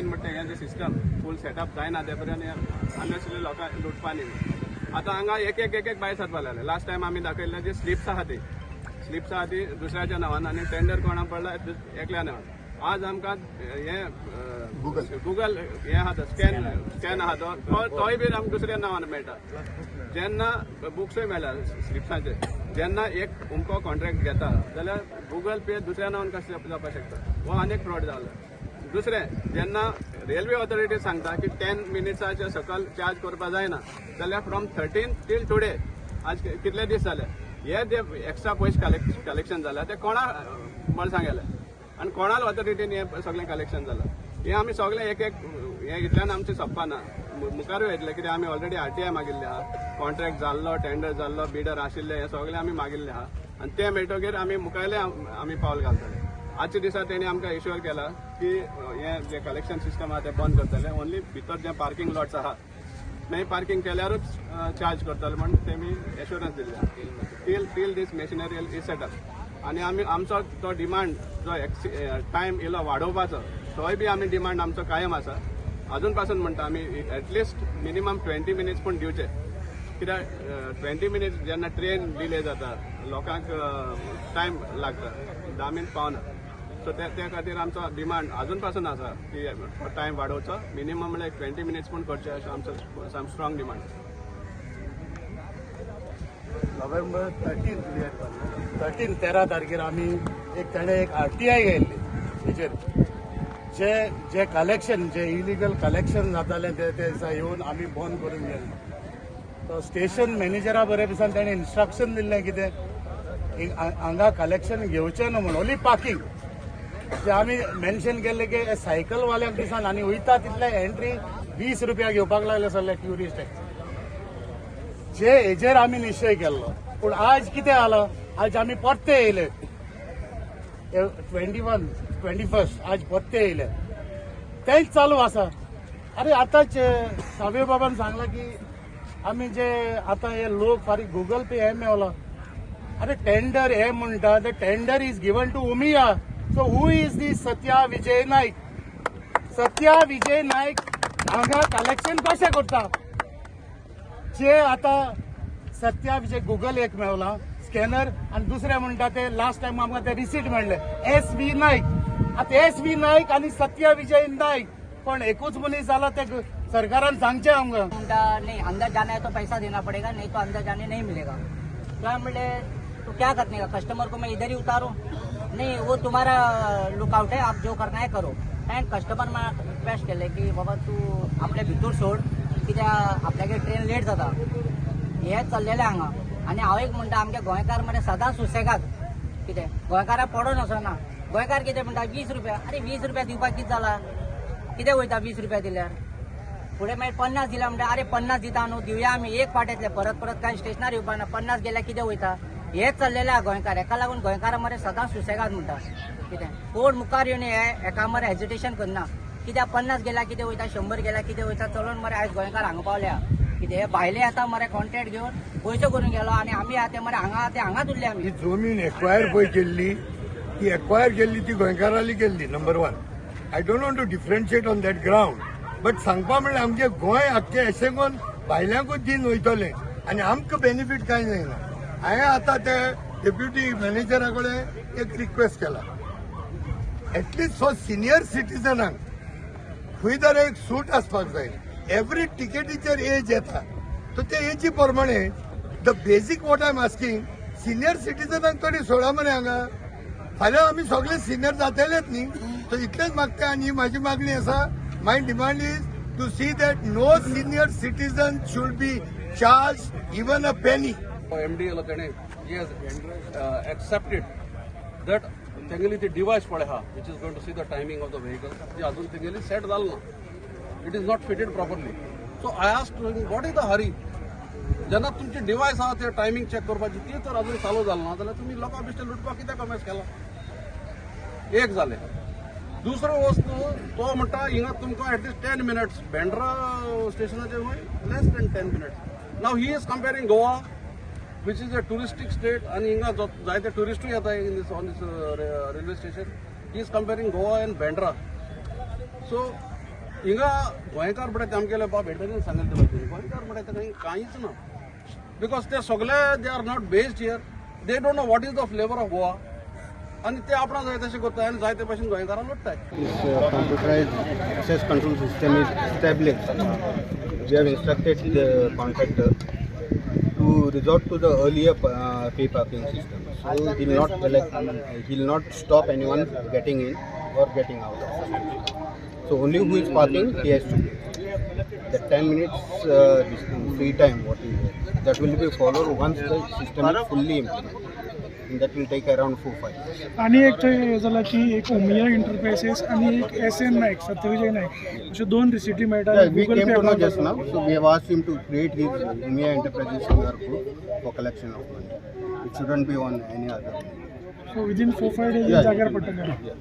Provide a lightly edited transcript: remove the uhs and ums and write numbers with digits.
Main म्हणटा हें system फूल setup जायना ते पर्यंत अननेसरी लोकांक लुटपा न्ही आतां हांगा एक बाय सरपा लागले लास्ट टायम आमी दाखयल्ले जे स्लिप्स आहा ती दुसऱ्याच्या नांवान आनी टेंडर कोणा पडला एकल्या नांवान आज आमकां हें गुगल हें आहा तो स्कॅन आहा तोय बी आमकां दुसऱ्या नांवान मेळटा जेन्ना बुक्सूय मेळ्ळा स्लिप्साचे जेन्ना एक उमको कॉन्ट्रॅक्ट घेता जाल्यार गुगल पे दुसऱ्या नांवान कशें जावपाक शकता हो आनीक फ्रॉड जालो दुसरें जेन्ना रेल्वे ऑथॉरिटी सांगता की 10 मिनिट्साच्या सकयल चार्ज करपा जायना जाल्यार फ्रॉम 13 टील टुडे आज कितले दीस जाले हे जे एक्स्ट्रा पयशे कलेक्शन जाला ते कोणा म्हण सांगले आनी कोणाल ऑथॉरिटीन हें सगळें कलेक्शन जालां हें आमी सगळें एक हें इतल्यान आमचें सोंपना मुखारूय येतलें कित्याक आमी ऑलरेडी RTI मागिल्ले आहा कॉन्ट्रॅक्ट जाल्लो टेंडर जाल्लो बिडर आशिल्ले हे सगळें आमी मागिल्ले आहा आनी ते मेळटकीर आमी मुखारले आमी पावल घालतले आजच्या दिसा तेणी आमकां इश्योर केला की हें जे कलेक्शन सिस्टम आहा तें बंद करतले ओन्ली भितर जे पार्किंग लॉट्स आहा मागीर पार्किंग केल्यारूच चार्ज करतले म्हण तेमी एश्युरन्स दिल्ले till this machinery is set up आनी आमी आमचो तो डिमांड जो टायम इल्लो वाडोवपाचो तोय बी आमी डिमांड आमचो कायम आसा अजून पासून म्हणटा आमी एटलिस्ट मिनिमम 20 मिनिट्स पूण दिवचे कित्याक 20 मिनिट्स जेन्ना ट्रेन डिले जाता लोकांक टायम लागता 10 मिनट पावना सो त्या खातीर आमचो डिमांड अजून पासून आसा की टायम वाडोवचो मिनिमम म्हणल्यार 20 मिनिट्स पूण करचे अशें आमचो साम स्ट्रॉंग डिमांड नोव्हेंबर 13 तारखेर आमी एक RTI घेयल्ली हेचेर जे कलेक्शन जे इलिगल कलेक्शन जातालें ते दिसा येवन आमी बंद करून गेल्ले तो स्टेशन मॅनेजरा बरे दिसान ताणें इन्स्ट्रक्शन दिल्लें कितें हांगा कलेक्शन घेवचें न्हू म्हणून ओन्ली पार्किंग जे आमी मेन्शन केल्ले की सायकलवाल्यांक दिसान आनी वयता तितले एंट्री 20 रुपया घेवपाक लागले सगळे ट्युरिस्ट टॅक्स जे हेजेर आमी निश्चय केल्लो पूण आज कितें जालो आज आमी परते येयले 21 आज परते येयले तेच चालू आसा अरे आतांच सावे बाबान सांगला की आमी जे आतां हे लोक फारीक गुगल पे हे मेवला अरे टेंडर हे म्हणटा the tender is given to Umiya so who is the Satya Vijay Naik हांगा कलेक्शन कशें करता जे आतां सत्या विजय गुगल एक मेवला स्कॅनर आनी दुसरे म्हणटा ते लास्ट टायम आमकां ते रिसीट मेळ्ळे SV नायक आतां SV नायक आनी सत्या विजय नायक पण एकूच मनीस जाला ते सरकारान सांगचे आमकां नहीं अंदर जाना है तो पैसा देना पड़ेगा नहीं तो अंदर जाने नहीं मिलेगा क्या बोले तो क्या करने का कस्टमर को मैं इधर ही उतारूं नहीं वो तुम्हारा लुकआउट है आप जो करना है करो एंड कस्टमर मैं रिक्वेस्ट केले की बाबा तू आपल्या भितर सोड कित्याक आपल्यागे ट्रेन लेट जाता हे चल्लेले हांगा आनी हांव एक म्हणटा आमगे गोंयकार मरे सदां सुसेगाद कितें गोंयकाराक पडोन वचना गोंयकार कितें म्हणटा 20 रुपया अरे 20 रुपया दिवपाक कितें जाला कितें वयता 20 रुपया दिल्यार फुडें मागीर 50 दिला म्हणटा अरे 50 दिता न्हू दिवया आमी एक फाटेंतले परत काय स्टेशनार येवपा ना 50 गेल्यार कितें वयता हेच चल्लेले आहा गोंयकार हेका लागून गोंयकारां मरे सदां सुसेगाद म्हणटा कितें कोण मुखार येवन हेका मरे हेजिटेशन करना कित्याक 50 गेल्यार कितें वयता 100 गेल्यार कितें वयता चलोन मरे आयज गोंयकार हांगा पावल्या कितें हे भायले आतां मरे कॉन्ट्रॅक्ट घेवन पयशे करून गेलो आनी आमी आहा ते मरे हांगाच उरले आमी ही जमीन एक्वायर पळय केल्ली ती एक्वायर केल्ली ती गोंयकाराली केल्ली number 1 I don't want to differentiate on that ground but सांगपा म्हणल्यार आमचे गोंय आख्खें अशें करून भायल्यांकूच दिन वयतलें आनी आमकां बेनिफीट कांय जायना हांवें आतां ते डेप्युटी मॅनेजरा कडेन एक रिक्वेस्ट केला एटलिस्ट फॉर सिनियर सिटीजनांक खंय तरी एक सूट आसपाक जाय एवरी टिकेटीचेर एज येता सो ते एजी प्रमाणे the basic what I am asking senior सिटीजनांक तरी सोडा मरे हांगा फाल्यां आमी सगळे सिनियर जातलेच न्ही सो इतलेंच मागता आनी म्हाजी मागणी आसा my demand is to see that no senior citizen should be charge even a penny MD तेणे एक्सेप्टेड दॅट तेंगेली ती डिवायस पळय आहा which is going to see the timing of the vehicle ती अजून तेंगेली सेट जालो ना it is not fitted properly so I asked what is the hurry जेन्ना तुमची डिवायस आहा ते टायमिंग चेक करपाची ती तर अजून चालू जालो ना जाल्यार तुमी लोकां बेश्टे लुटपाक कित्याक कमेंट्स केला एक जालें दुसरो वस्तू तो म्हणटा हिंगा तुमकां एटलिस्ट 10 मिनिट्स बेंड्रा स्टेशनाचेर खंय लेस दॅन 10 मिनिट्स नाव he is comparing Goa which is a touristic state and हिंगा जायते टुरिस्टूय येता in this on this railway station. He is comparing Goa and Bandra. So हिंगा गोंयकार पडे तेमगेले बाब भेटले सांगले गोंयकार पडे काही काहीच ना बिकॉज ते सगळे they are not based here they don't know what is the flavour of Goa आणि ते आपणा जाय तशें करताय आणि जाय ते भशेन गोंयकारांक लुटताय. This computerized access control system is established. We have instructed the contractor to resort to the earlier pay parking system. So he will not stop anyone getting in or getting out. So only who is parking, he has to pay. The 10 minutes free time what is there, that will be followed once the system is fully implemented. And that will take around 4-5 years. आणि एक थंय झाला की एक Umiya enterprises आणि एक SN नायक सत्यविजय नायक अशे दोन रिसिटी मेळटा. Yeah, we came to know just now, so we have asked him to create his Umia Enterprises QR code for collection of money. It shouldn't be on any other. So within 4-5 days Yeah. जाग्यार पडटले. Yeah.